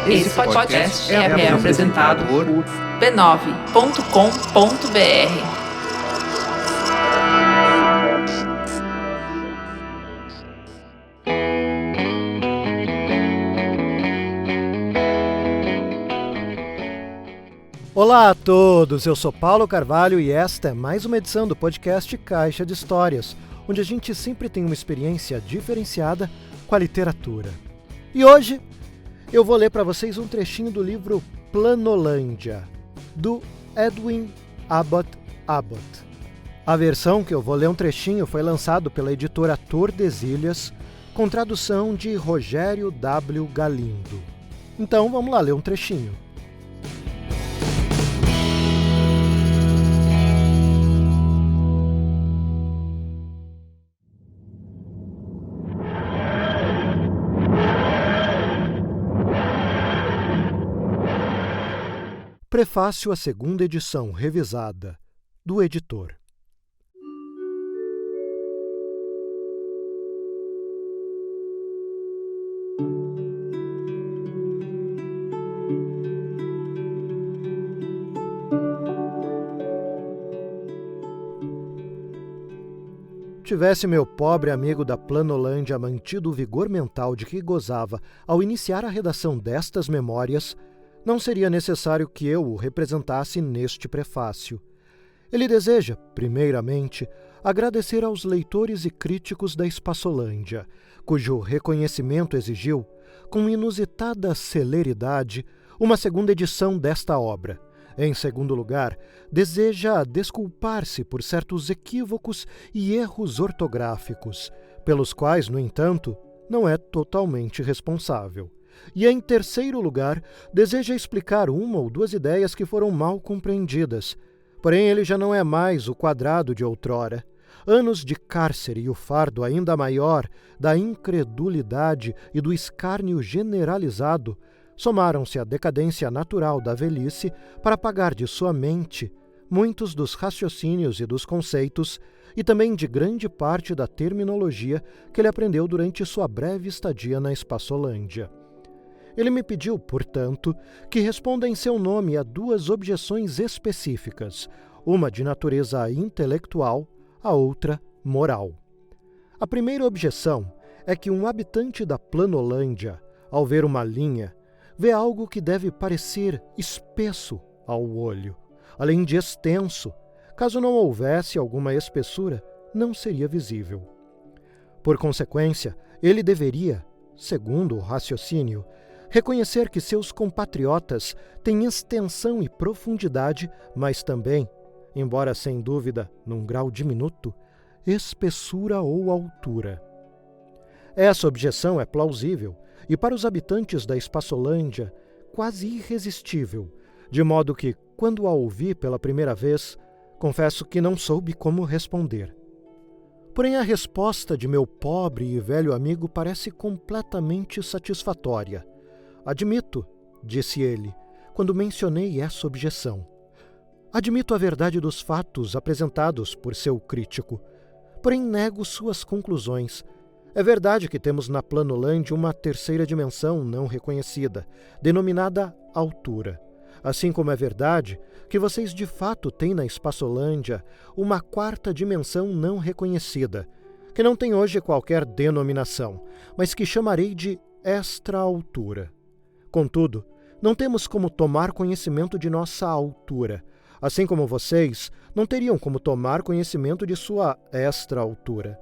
Esse podcast é apresentado por b9.com.br. Olá a todos, eu sou Paulo Carvalho e esta é mais uma edição do podcast Caixa de Histórias, onde a gente sempre tem uma experiência diferenciada com a literatura. E hoje eu vou ler para vocês um trechinho do livro Planolândia, do Edwin Abbott Abbott. A versão que eu vou ler um trechinho foi lançado pela editora Tordesilhas, com tradução de Rogério W. Galindo. Então vamos lá ler um trechinho. Prefácio à segunda edição revisada, do editor. Tivesse meu pobre amigo da Planolândia mantido o vigor mental de que gozava ao iniciar a redação destas memórias, não seria necessário que eu o representasse neste prefácio. Ele deseja, primeiramente, agradecer aos leitores e críticos da Espaçolândia, cujo reconhecimento exigiu, com inusitada celeridade, uma segunda edição desta obra. Em segundo lugar, deseja desculpar-se por certos equívocos e erros ortográficos, pelos quais, no entanto, não é totalmente responsável. E, em terceiro lugar, deseja explicar uma ou duas ideias que foram mal compreendidas. Porém, ele já não é mais o quadrado de outrora. Anos de cárcere e o fardo ainda maior da incredulidade e do escárnio generalizado somaram-se à decadência natural da velhice para apagar de sua mente muitos dos raciocínios e dos conceitos e também de grande parte da terminologia que ele aprendeu durante sua breve estadia na Espaçolândia. Ele me pediu, portanto, que responda em seu nome a duas objeções específicas, uma de natureza intelectual, a outra moral. A primeira objeção é que um habitante da Planolândia, ao ver uma linha, vê algo que deve parecer espesso ao olho, além de extenso. Caso não houvesse alguma espessura, não seria visível. Por consequência, ele deveria, segundo o raciocínio, reconhecer que seus compatriotas têm extensão e profundidade, mas também, embora sem dúvida num grau diminuto, espessura ou altura. Essa objeção é plausível e, para os habitantes da Espaçolândia, quase irresistível, de modo que, quando a ouvi pela primeira vez, confesso que não soube como responder. Porém, a resposta de meu pobre e velho amigo parece completamente satisfatória. Admito, disse ele, quando mencionei essa objeção. Admito a verdade dos fatos apresentados por seu crítico, porém nego suas conclusões. É verdade que temos na Planolândia uma terceira dimensão não reconhecida, denominada altura. Assim como é verdade que vocês de fato têm na Espaçolândia uma quarta dimensão não reconhecida, que não tem hoje qualquer denominação, mas que chamarei de extra-altura. Contudo, não temos como tomar conhecimento de nossa altura, assim como vocês não teriam como tomar conhecimento de sua extra-altura.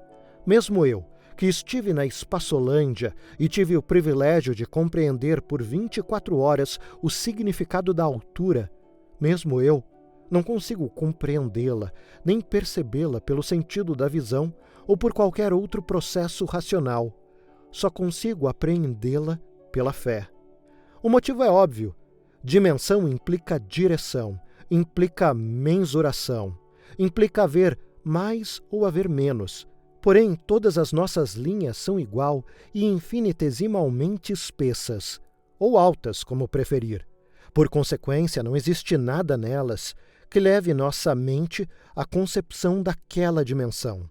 Mesmo eu, que estive na Espaçolândia e tive o privilégio de compreender por 24 horas o significado da altura, mesmo eu não consigo compreendê-la, nem percebê-la pelo sentido da visão ou por qualquer outro processo racional. Só consigo apreendê-la pela fé. O motivo é óbvio. Dimensão implica direção, implica mensuração, implica haver mais ou haver menos. Porém, todas as nossas linhas são igual e infinitesimalmente espessas, ou altas, como preferir. Por consequência, não existe nada nelas que leve nossa mente à concepção daquela dimensão.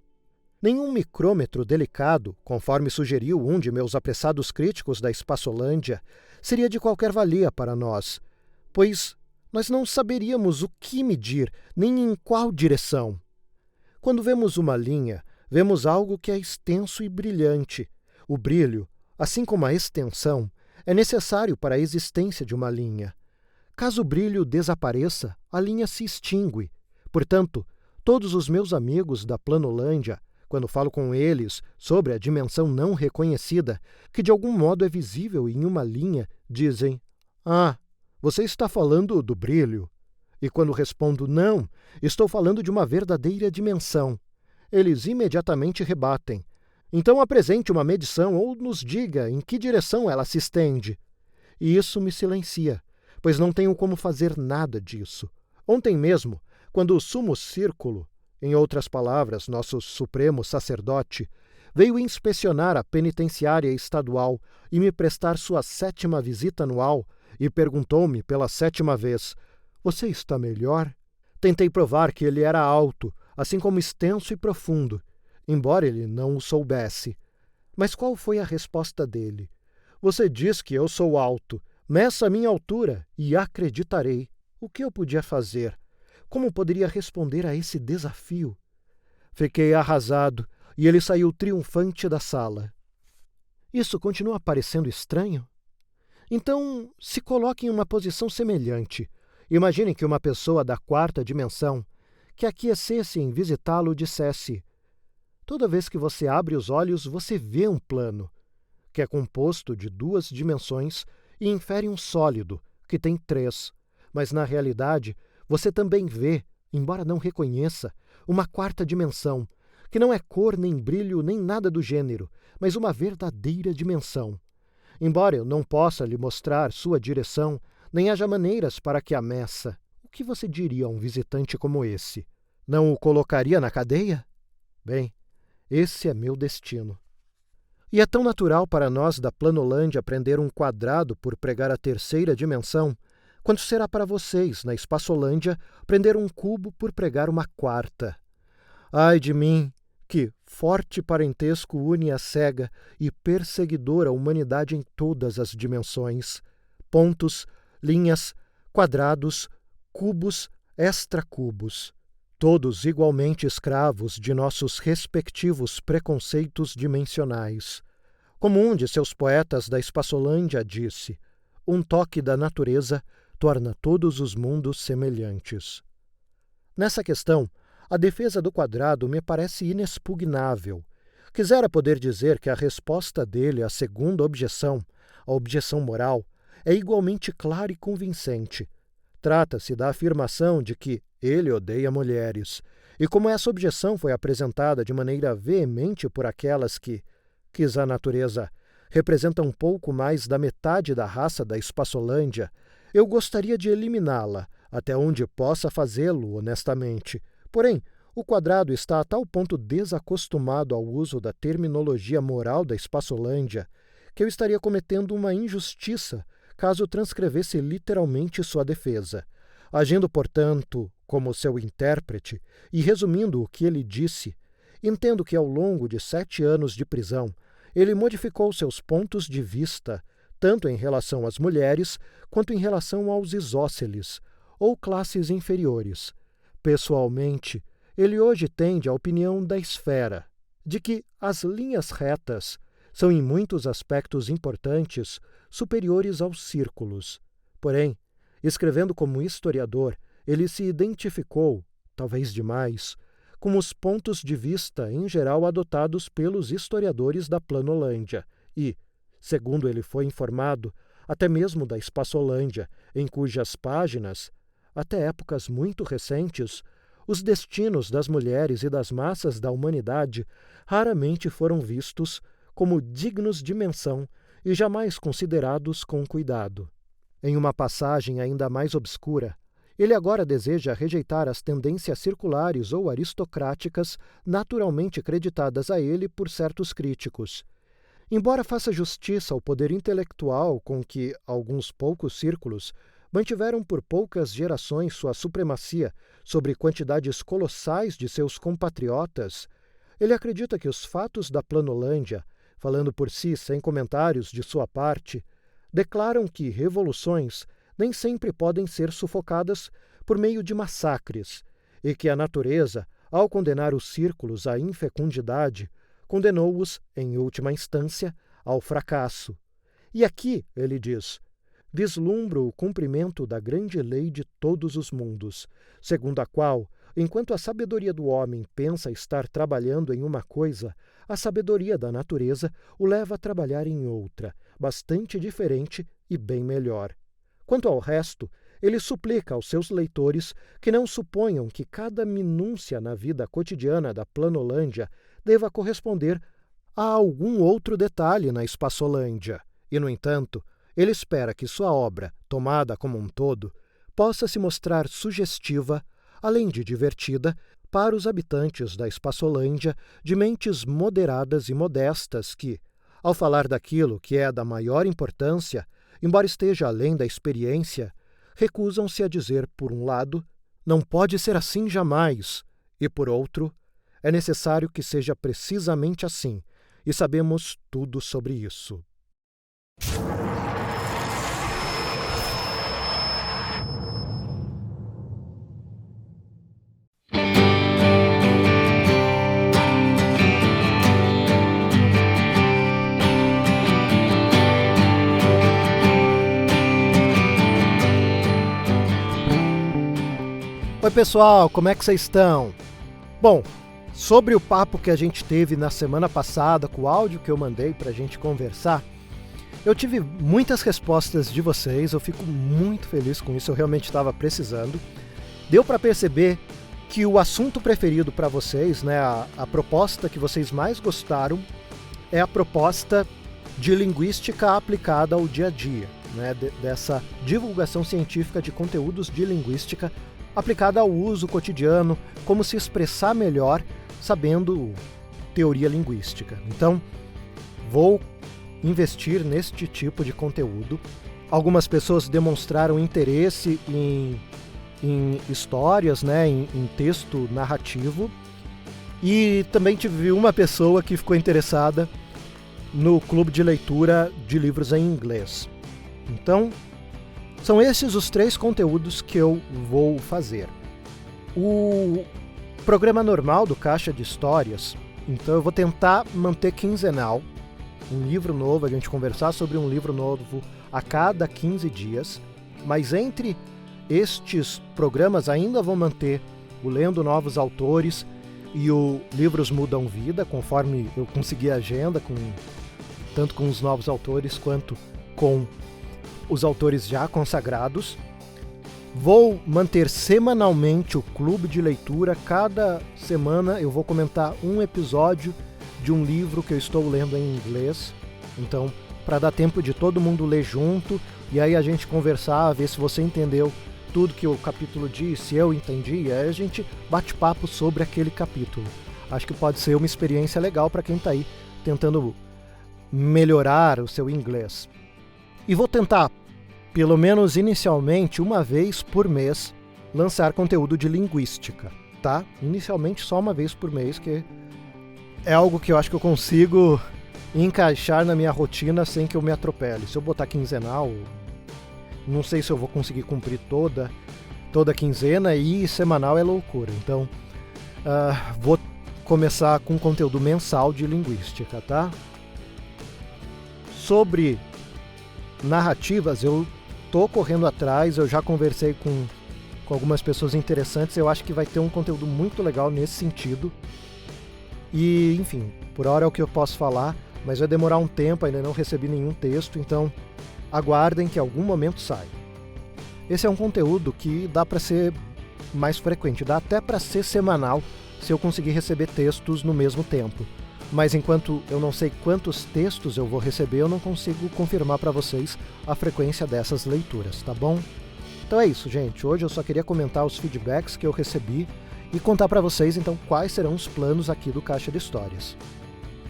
Nenhum micrômetro delicado, conforme sugeriu um de meus apressados críticos da Espaçolândia, seria de qualquer valia para nós, pois nós não saberíamos o que medir, nem em qual direção. Quando vemos uma linha, vemos algo que é extenso e brilhante. O brilho, assim como a extensão, é necessário para a existência de uma linha. Caso o brilho desapareça, a linha se extingue. Portanto, todos os meus amigos da Planolândia, quando falo com eles sobre a dimensão não reconhecida, que de algum modo é visível em uma linha, dizem: "Ah, você está falando do brilho?" E quando respondo "não, estou falando de uma verdadeira dimensão", eles imediatamente rebatem: "Então apresente uma medição ou nos diga em que direção ela se estende." E isso me silencia, pois não tenho como fazer nada disso. Ontem mesmo, quando o Sumo Círculo, em outras palavras, nosso supremo sacerdote, veio inspecionar a penitenciária estadual e me prestar sua 7ª visita anual e perguntou-me pela 7ª vez: "Você está melhor?" Tentei provar que ele era alto, assim como extenso e profundo, embora ele não o soubesse. Mas qual foi a resposta dele? "Você diz que eu sou alto. Meça a minha altura e acreditarei." O que eu podia fazer? Como poderia responder a esse desafio? Fiquei arrasado e ele saiu triunfante da sala. Isso continua parecendo estranho? Então, se coloque em uma posição semelhante. Imagine que uma pessoa da 4ª dimensão, que aquecesse em visitá-lo, dissesse: "Toda vez que você abre os olhos, você vê um plano, que é composto de 2 dimensões e infere um sólido, que tem 3. Mas, na realidade, você também vê, embora não reconheça, uma 4ª dimensão, que não é cor, nem brilho, nem nada do gênero, mas uma verdadeira dimensão. Embora eu não possa lhe mostrar sua direção, nem haja maneiras para que a meça, o que você diria a um visitante como esse? Não o colocaria na cadeia? Bem, esse é meu destino." E é tão natural para nós da Planolândia aprender um quadrado por pregar a 3ª dimensão, quanto será para vocês, na Espaçolândia, prender um cubo por pregar uma 4ª. Ai de mim, que forte parentesco une a cega e perseguidora humanidade em todas as dimensões. Pontos, linhas, quadrados, cubos, extracubos. Todos igualmente escravos de nossos respectivos preconceitos dimensionais. Como um de seus poetas da Espaçolândia disse: "Um toque da natureza torna todos os mundos semelhantes." Nessa questão, a defesa do quadrado me parece inexpugnável. Quisera poder dizer que a resposta dele à segunda objeção, a objeção moral, é igualmente clara e convincente. Trata-se da afirmação de que ele odeia mulheres, e como essa objeção foi apresentada de maneira veemente por aquelas que, quis a natureza, representam um pouco mais da metade da raça da Espaçolândia, eu gostaria de eliminá-la, até onde possa fazê-lo honestamente. Porém, o quadrado está a tal ponto desacostumado ao uso da terminologia moral da Espaçolândia que eu estaria cometendo uma injustiça caso transcrevesse literalmente sua defesa. Agindo, portanto, como seu intérprete e resumindo o que ele disse, entendo que ao longo de 7 anos de prisão ele modificou seus pontos de vista, tanto em relação às mulheres quanto em relação aos isósceles, ou classes inferiores. Pessoalmente, ele hoje tende à opinião da esfera, de que as linhas retas são em muitos aspectos importantes superiores aos círculos. Porém, escrevendo como historiador, ele se identificou, talvez demais, com os pontos de vista em geral adotados pelos historiadores da Planolândia e, segundo ele foi informado, até mesmo da Espaçolândia, em cujas páginas, até épocas muito recentes, os destinos das mulheres e das massas da humanidade raramente foram vistos como dignos de menção e jamais considerados com cuidado. Em uma passagem ainda mais obscura, ele agora deseja rejeitar as tendências circulares ou aristocráticas naturalmente creditadas a ele por certos críticos. Embora faça justiça ao poder intelectual com que alguns poucos círculos mantiveram por poucas gerações sua supremacia sobre quantidades colossais de seus compatriotas, Ele acredita que os fatos da Planolândia, falando por si sem comentários de sua parte, declaram que revoluções nem sempre podem ser sufocadas por meio de massacres e que a natureza, ao condenar os círculos à infecundidade, condenou-os, em última instância, ao fracasso. E aqui, ele diz, vislumbro o cumprimento da grande lei de todos os mundos, segundo a qual, enquanto a sabedoria do homem pensa estar trabalhando em uma coisa, a sabedoria da natureza o leva a trabalhar em outra, bastante diferente e bem melhor. Quanto ao resto, ele suplica aos seus leitores que não suponham que cada minúcia na vida cotidiana da Planolândia deva corresponder a algum outro detalhe na Espaçolândia. E, no entanto, ele espera que sua obra, tomada como um todo, possa se mostrar sugestiva, além de divertida, para os habitantes da Espaçolândia de mentes moderadas e modestas que, ao falar daquilo que é da maior importância, embora esteja além da experiência, recusam-se a dizer, por um lado, não pode ser assim jamais, e, por outro, é necessário que seja precisamente assim, e sabemos tudo sobre isso. Oi pessoal, como é que vocês estão? Bom, sobre o papo que a gente teve na semana passada, com o áudio que eu mandei pra gente conversar, eu tive muitas respostas de vocês, eu fico muito feliz com isso, eu realmente estava precisando. Deu para perceber que o assunto preferido para vocês, né, a proposta que vocês mais gostaram, é a proposta de linguística aplicada ao dia a dia, né, dessa divulgação científica de conteúdos de linguística aplicada ao uso cotidiano, como se expressar melhor sabendo teoria linguística. Então, vou investir neste tipo de conteúdo. Algumas pessoas demonstraram interesse em histórias, né, em texto narrativo, e também tive uma pessoa que ficou interessada no clube de leitura de livros em inglês. Então, são esses os 3 conteúdos que eu vou fazer. O programa normal do Caixa de Histórias, então eu vou tentar manter quinzenal, um livro novo, a gente conversar sobre um livro novo a cada 15 dias, mas entre estes programas ainda vou manter o Lendo Novos Autores e o Livros Mudam Vida, conforme eu conseguir a agenda, tanto com os novos autores quanto com os autores já consagrados. Vou manter semanalmente o clube de leitura. Cada semana eu vou comentar um episódio de um livro que eu estou lendo em inglês. Então, para dar tempo de todo mundo ler junto, e aí a gente conversar, ver se você entendeu tudo que o capítulo diz, se eu entendi, e aí a gente bate papo sobre aquele capítulo. Acho que pode ser uma experiência legal para quem está aí tentando melhorar o seu inglês. E vou tentar, pelo menos inicialmente, uma vez por mês, lançar conteúdo de linguística, tá? Inicialmente só uma vez por mês, que é algo que eu acho que eu consigo encaixar na minha rotina sem que eu me atropele. Se eu botar quinzenal, não sei se eu vou conseguir cumprir toda quinzena, e semanal é loucura. Então, vou começar com conteúdo mensal de linguística, tá? Sobre narrativas, eu tô correndo atrás, eu já conversei com algumas pessoas interessantes, eu acho que vai ter um conteúdo muito legal nesse sentido. E, enfim, por hora é o que eu posso falar, mas vai demorar um tempo, ainda não recebi nenhum texto, então aguardem que em algum momento sai. Esse é um conteúdo que dá para ser mais frequente, dá até para ser semanal, se eu conseguir receber textos no mesmo tempo. Mas enquanto eu não sei quantos textos eu vou receber, eu não consigo confirmar para vocês a frequência dessas leituras, tá bom? Então é isso, gente. Hoje eu só queria comentar os feedbacks que eu recebi e contar para vocês, então, quais serão os planos aqui do Caixa de Histórias.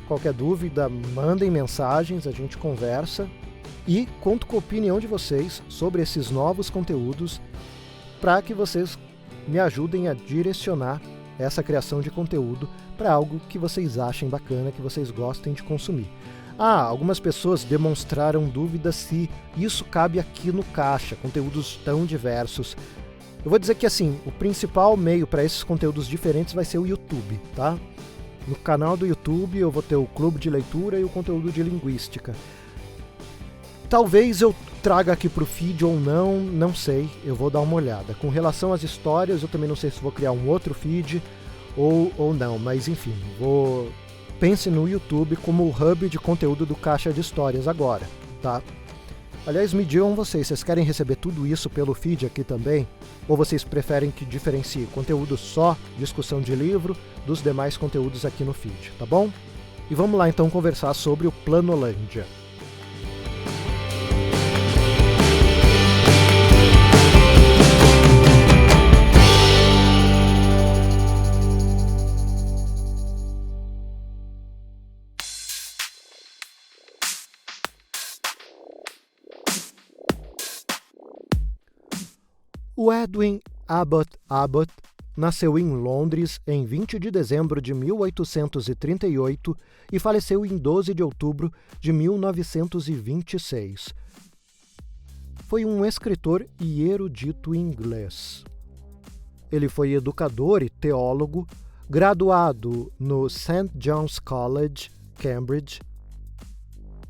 Qualquer dúvida, mandem mensagens, a gente conversa e conto com a opinião de vocês sobre esses novos conteúdos para que vocês me ajudem a direcionar essa criação de conteúdo para algo que vocês achem bacana, que vocês gostem de consumir. Algumas pessoas demonstraram dúvidas se isso cabe aqui no Caixa, conteúdos tão diversos. Eu vou dizer que assim, o principal meio para esses conteúdos diferentes vai ser o YouTube, tá? No canal do YouTube eu vou ter o clube de leitura e o conteúdo de linguística. Talvez eu traga aqui para o feed ou não, não sei, eu vou dar uma olhada. Com relação às histórias, eu também não sei se vou criar um outro feed ou não, mas enfim, pense no YouTube como o hub de conteúdo do Caixa de Histórias agora, tá? Aliás, me digam vocês querem receber tudo isso pelo feed aqui também? Ou vocês preferem que diferencie conteúdo só, discussão de livro, dos demais conteúdos aqui no feed, tá bom? E vamos lá então conversar sobre o Planolândia. O Edwin Abbott nasceu em Londres em 20 de dezembro de 1838 e faleceu em 12 de outubro de 1926. Foi um escritor e erudito inglês. Ele foi educador e teólogo, graduado no St. John's College, Cambridge.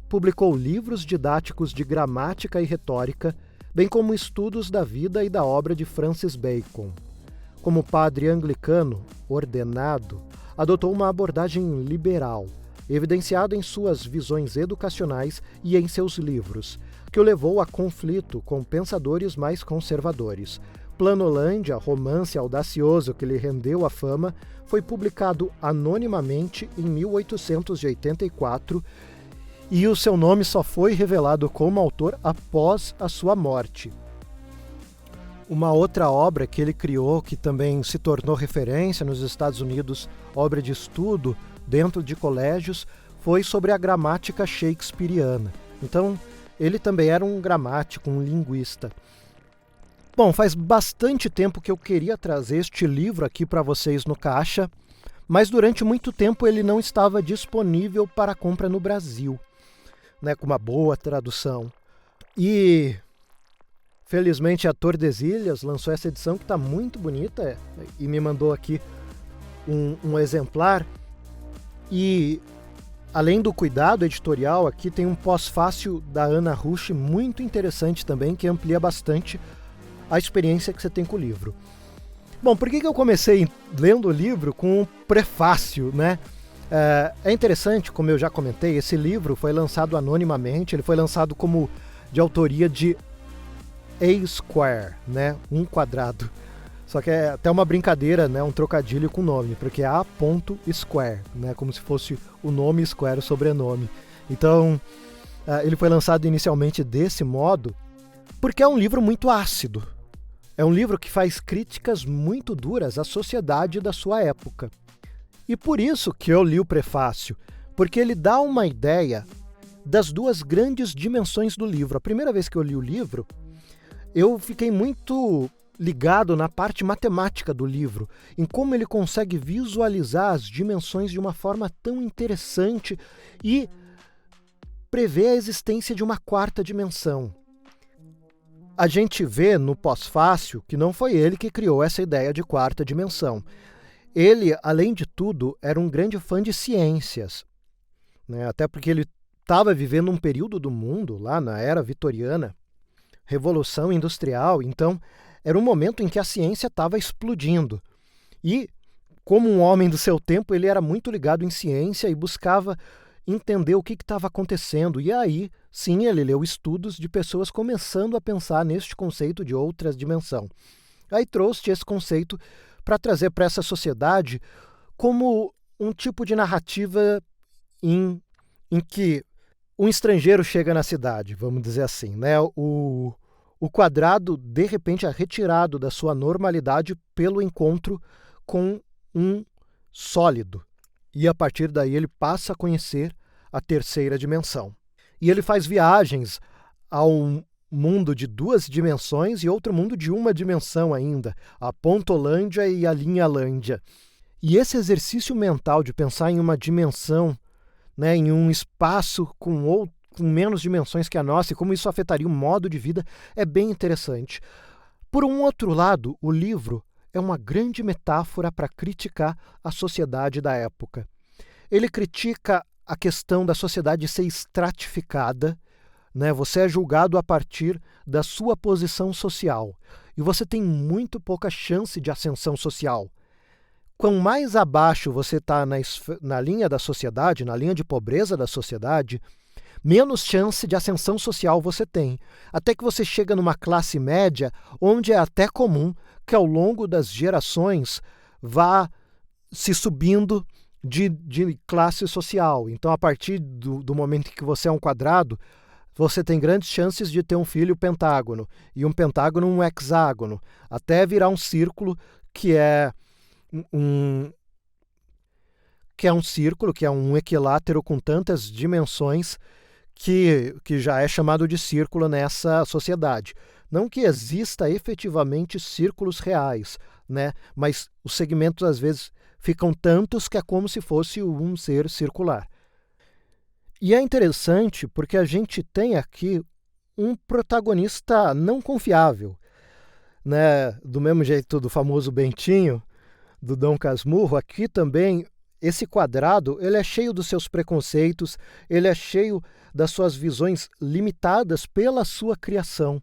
Publicou livros didáticos de gramática e retórica, bem como estudos da vida e da obra de Francis Bacon. Como padre anglicano, ordenado, adotou uma abordagem liberal, evidenciada em suas visões educacionais e em seus livros, que o levou a conflito com pensadores mais conservadores. Planolândia, romance audacioso que lhe rendeu a fama, foi publicado anonimamente em 1884 e o seu nome só foi revelado como autor após a sua morte. Uma outra obra que ele criou, que também se tornou referência nos Estados Unidos, obra de estudo dentro de colégios, foi sobre a gramática shakespeariana. Então, ele também era um gramático, um linguista. Bom, faz bastante tempo que eu queria trazer este livro aqui para vocês no Caixa, mas durante muito tempo ele não estava disponível para compra no Brasil, com uma boa tradução. E, felizmente, a Tordesilhas lançou essa edição que está muito bonita e me mandou aqui um exemplar. E, além do cuidado editorial, aqui tem um pós-fácil da Ana Rusch muito interessante também, que amplia bastante a experiência que você tem com o livro. Bom, por que eu comecei lendo o livro com um prefácio, né? É interessante, como eu já comentei, esse livro foi lançado anonimamente, ele foi lançado como de autoria de A Square, né? Um quadrado. Só que é até uma brincadeira, né? Um trocadilho com o nome, porque é A.Square, né? Como se fosse o nome Square, o sobrenome. Então, ele foi lançado inicialmente desse modo, porque é um livro muito ácido. É um livro que faz críticas muito duras à sociedade da sua época. E por isso que eu li o prefácio, porque ele dá uma ideia das duas grandes dimensões do livro. A primeira vez que eu li o livro, eu fiquei muito ligado na parte matemática do livro, em como ele consegue visualizar as dimensões de uma forma tão interessante e prever a existência de uma quarta dimensão. A gente vê no pós-fácil que não foi ele que criou essa ideia de quarta dimensão. Ele, além de tudo, era um grande fã de ciências, né? Até porque ele estava vivendo um período do mundo, lá na era vitoriana, Revolução Industrial, então era um momento em que a ciência estava explodindo. E, como um homem do seu tempo, ele era muito ligado em ciência e buscava entender o que estava acontecendo. E aí, sim, ele leu estudos de pessoas começando a pensar neste conceito de outra dimensão. Aí trouxe esse conceito para trazer para essa sociedade como um tipo de narrativa em que um estrangeiro chega na cidade, vamos dizer assim, né? O quadrado, de repente, é retirado da sua normalidade pelo encontro com um sólido. E, a partir daí, ele passa a conhecer a terceira dimensão. E ele faz viagens ao mundo de duas dimensões e outro mundo de uma dimensão ainda, a Pontolândia e a Linhalândia. E esse exercício mental de pensar em uma dimensão, né, em um espaço com menos dimensões que a nossa e como isso afetaria o modo de vida é bem interessante. Por um outro lado, o livro é uma grande metáfora para criticar a sociedade da época. Ele critica a questão da sociedade ser estratificada, né? Você é julgado a partir da sua posição social e você tem muito pouca chance de ascensão social. Quanto mais abaixo você está na linha da sociedade, na linha de pobreza da sociedade, menos chance de ascensão social você tem. Até que você chega numa classe média, onde é até comum que ao longo das gerações vá se subindo de classe social. Então, a partir do momento em que você é um quadrado, você tem grandes chances de ter um filho pentágono, e um pentágono um hexágono, até virar um círculo que é um círculo, que é um equilátero com tantas dimensões que já é chamado de círculo nessa sociedade. Não que exista efetivamente círculos reais, né? Mas os segmentos às vezes ficam tantos que é como se fosse um ser circular. E é interessante porque a gente tem aqui um protagonista não confiável, né? Do mesmo jeito do famoso Bentinho, do Dom Casmurro, aqui também esse quadrado ele é cheio dos seus preconceitos, ele é cheio das suas visões limitadas pela sua criação.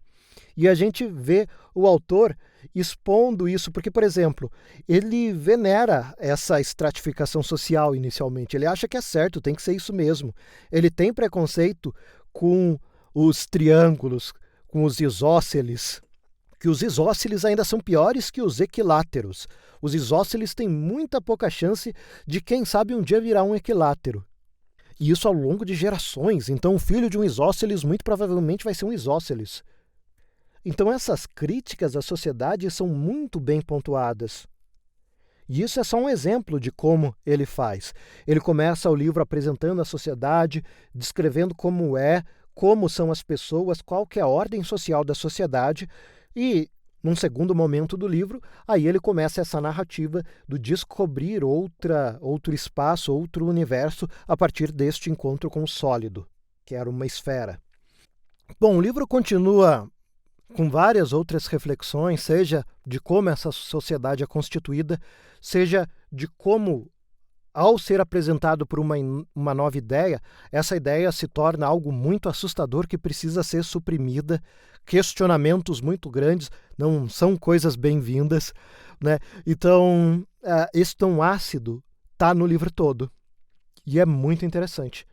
E a gente vê o autor expondo isso, porque, por exemplo, ele venera essa estratificação social inicialmente, ele acha que é certo, tem que ser isso mesmo. Ele tem preconceito com os triângulos, com os isósceles, que os isósceles ainda são piores que os equiláteros. Os isósceles têm muita pouca chance de, quem sabe, um dia virar um equilátero. E isso ao longo de gerações. Então, o filho de um isósceles muito provavelmente vai ser um isósceles. Então, essas críticas à sociedade são muito bem pontuadas. E isso é só um exemplo de como ele faz. Ele começa o livro apresentando a sociedade, descrevendo como são as pessoas, qual que é a ordem social da sociedade, e, num segundo momento do livro, aí ele começa essa narrativa do descobrir outro espaço, outro universo, a partir deste encontro com o sólido, que era uma esfera. Bom, o livro continua com várias outras reflexões, seja de como essa sociedade é constituída, seja de como, ao ser apresentado por uma nova ideia, essa ideia se torna algo muito assustador que precisa ser suprimida, questionamentos muito grandes, não são coisas bem-vindas, né? Então, esse tom ácido está no livro todo, e é muito interessante.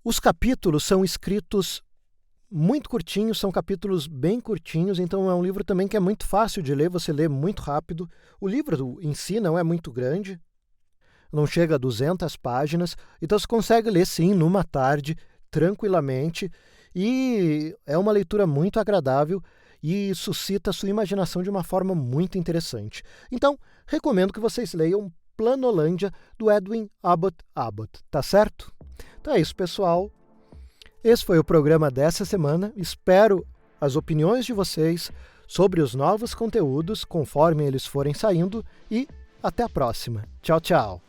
Os capítulos são escritos muito curtinhos, são capítulos bem curtinhos, então é um livro também que é muito fácil de ler, você lê muito rápido. O livro em si não é muito grande, não chega a 200 páginas, então você consegue ler sim numa tarde, tranquilamente, e é uma leitura muito agradável e suscita a sua imaginação de uma forma muito interessante. Então, recomendo que vocês leiam Planolândia, do Edwin Abbott, tá certo? Então é isso, pessoal. Esse foi o programa dessa semana. Espero as opiniões de vocês sobre os novos conteúdos conforme eles forem saindo e até a próxima. Tchau, tchau!